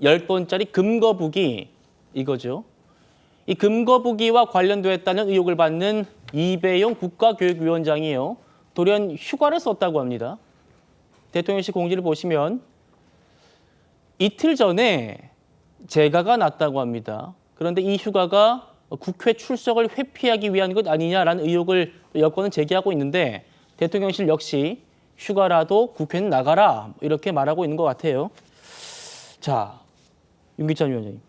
10돈짜리 금거북이 이거죠. 이 금거북이와 관련됐다는 의혹을 받는 이배용 국가교육위원장이요. 돌연 휴가를 썼다고 합니다. 대통령실 공지를 보시면 이틀 전에 재가가 났다고 합니다. 그런데 이 휴가가 국회 출석을 회피하기 위한 것 아니냐라는 의혹을 여권은 제기하고 있는데 대통령실 역시 휴가라도 국회는 나가라 이렇게 말하고 있는 것 같아요. 자, 윤기찬 위원장님.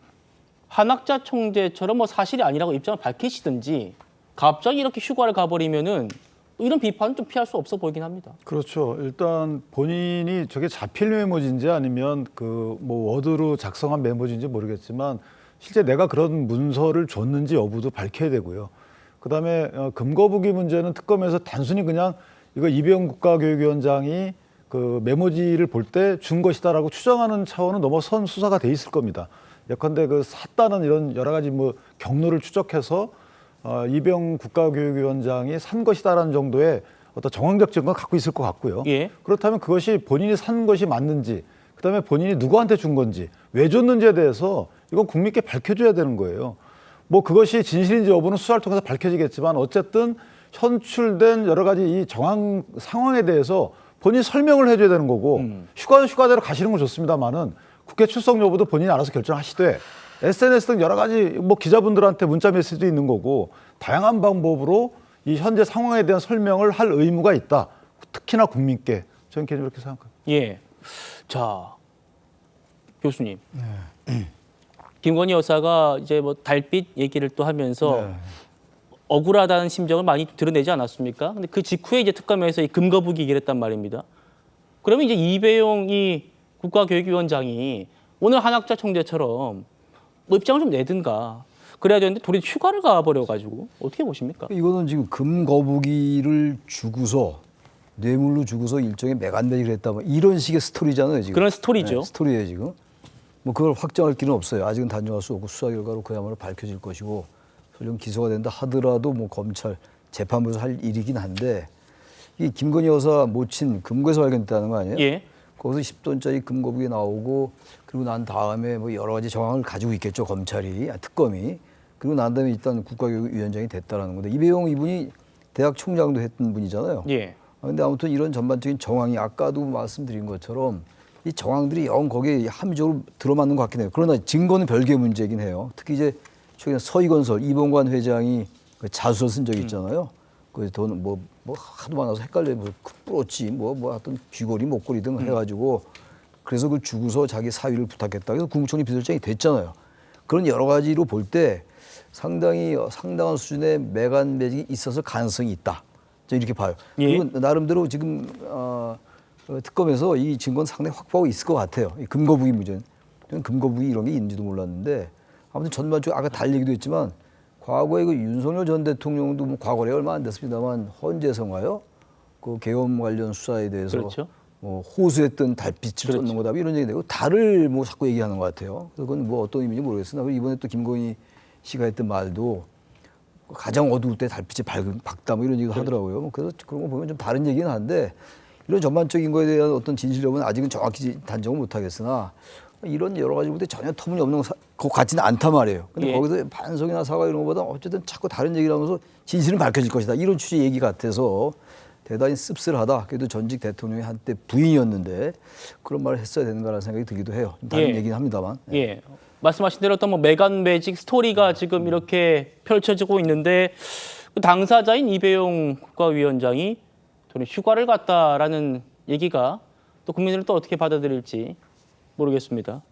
한학자 총재처럼 뭐 사실이 아니라고 입장을 밝히시든지 갑자기 이렇게 휴가를 가버리면은 이런 비판은 좀 피할 수 없어 보이긴 합니다. 그렇죠. 일단 본인이 저게 자필 메모지인지 아니면 그 뭐 워드로 작성한 메모지인지 모르겠지만 실제 내가 그런 문서를 줬는지 여부도 밝혀야 되고요. 그다음에 금거북이 문제는 특검에서 단순히 그냥 이거 이배용 국가교육위원장이 그 메모지를 볼 때 준 것이다라고 추정하는 차원은 넘어선 수사가 돼 있을 겁니다. 예컨대 그 샀다는 이런 여러 가지 뭐 경로를 추적해서 이배용 국가교육위원장이 산 것이다라는 정도의 어떤 정황적 증거를 갖고 있을 것 같고요. 예. 그렇다면 그것이 본인이 산 것이 맞는지, 그다음에 본인이 누구한테 준 건지, 왜 줬는지에 대해서 이건 국민께 밝혀줘야 되는 거예요. 뭐 그것이 진실인지 여부는 수사를 통해서 밝혀지겠지만 어쨌든 현출된 여러 가지 이 정황 상황에 대해서 본인이 설명을 해줘야 되는 거고 휴가는 휴가대로 가시는 건 좋습니다만은 국회 출석 여부도 본인이 알아서 결정하시되 SNS 등 여러 가지 뭐 기자분들한테 문자 메시지도 있는 거고 다양한 방법으로 이 현재 상황에 대한 설명을 할 의무가 있다. 특히나 국민께 저는 개인적으로 그렇게 생각합니다. 예. 자, 교수님. 김건희 여사가 이제 뭐 달빛 얘기를 또 하면서 억울하다는 심정을 많이 드러내지 않았습니까? 근데 그 직후에 이제 특검에서 이 금거북이 얘기를 했단 말입니다. 그러면 이제 이배용 이 국가교육위원장이 오늘 한학자 총재처럼 뭐 입장을 좀 내든가 그래야 되는데 돌이 휴가를 가버려가지고 어떻게 보십니까? 이거는 지금 금거북이를 주고서 뇌물로 주고서 일종의 매간매직을 했다 뭐 이런 식의 스토리잖아요 지금. 그런 스토리죠. 네, 스토리예요 지금. 뭐 그걸 확정할 길은 없어요. 아직은 단정할 수 없고 수사 결과로 그야말로 밝혀질 것이고 설령 기소가 된다 하더라도 뭐 검찰 재판부에서 할 일이긴 한데 이 김건희 여사 모친 금고에서 발견됐다는 거 아니에요? 예. 거기서 10돈짜리 금거북이 나오고 그리고 난 다음에 뭐 여러 가지 정황을 가지고 있겠죠 검찰이 특검이. 그리고 난 다음에 일단 국가교육위원장이 됐다라는 건데 이배용 이분이 대학 총장도 했던 분이잖아요. 예. 근데 아무튼 이런 전반적인 정황이 아까도 말씀드린 것처럼 이 정황들이 영 거기에 함의적으로 들어맞는 것 같긴 해요. 그러나 증거는 별개의 문제긴 해요. 특히 이제 최근에 서희건설 이봉관 회장이 그 자수서 쓴 적이 있잖아요. 그 돈 뭐 하도 많아서 헷갈려 뭐 뿌렸지 뭐 하여튼 귀걸이 목걸이 등 해가지고 그래서 그걸 주고서 자기 사위를 부탁했다. 그래서 국무총리 비서실장이 됐잖아요. 그런 여러 가지로 볼 때 상당한 수준의 매간매직이 있어서 가능성이 있다. 저 이렇게 봐요. 예. 그리고 나름대로 지금 특검에서 이 증거는 상당히 확보하고 있을 것 같아요. 이 금거북이 문제는. 저는 금거북이 이런 게 있는지도 몰랐는데 아무튼 전반적으로 아까 달 얘기도 했지만 과거에 그 윤석열 전 대통령도 뭐 과거에 얼마 안 됐습니다만 헌재성화요. 그 계엄 관련 수사에 대해서 그렇죠. 뭐 호소했던 달빛을 쫓는 거다 이런 얘기 되고 달을 뭐 자꾸 얘기하는 것 같아요. 그래서 그건 뭐 어떤 의미인지 모르겠으나 이번에 또 김건희 씨가 했던 말도 가장 어두울 때 달빛이 밝다 뭐 이런 얘기도 하더라고요. 그래서 그런 거 보면 좀 다른 얘기는 한데 이런 전반적인 거에 대한 어떤 진실 여부는 아직은 정확히 단정을 못 하겠으나 이런 여러 가지 볼 때 전혀 터무니없는 것 같지는 않단 말이에요. 근데 예. 거기서 반성이나 사과 이런 것보다 어쨌든 자꾸 다른 얘기를 하면서 진실은 밝혀질 것이다. 이런 취지의 얘기 같아서 대단히 씁쓸하다. 그래도 전직 대통령이 한때 부인이었는데 그런 말을 했어야 되는가라는 생각이 들기도 해요. 다른 예. 얘기는 합니다만. 예. 말씀하신 대로 어떤 뭐 매간 매직 스토리가 지금 이렇게 펼쳐지고 있는데 그 당사자인 이배용 국가위원장이 돌연 휴가를 갔다라는 얘기가 또 국민들은 또 어떻게 받아들일지 모르겠습니다.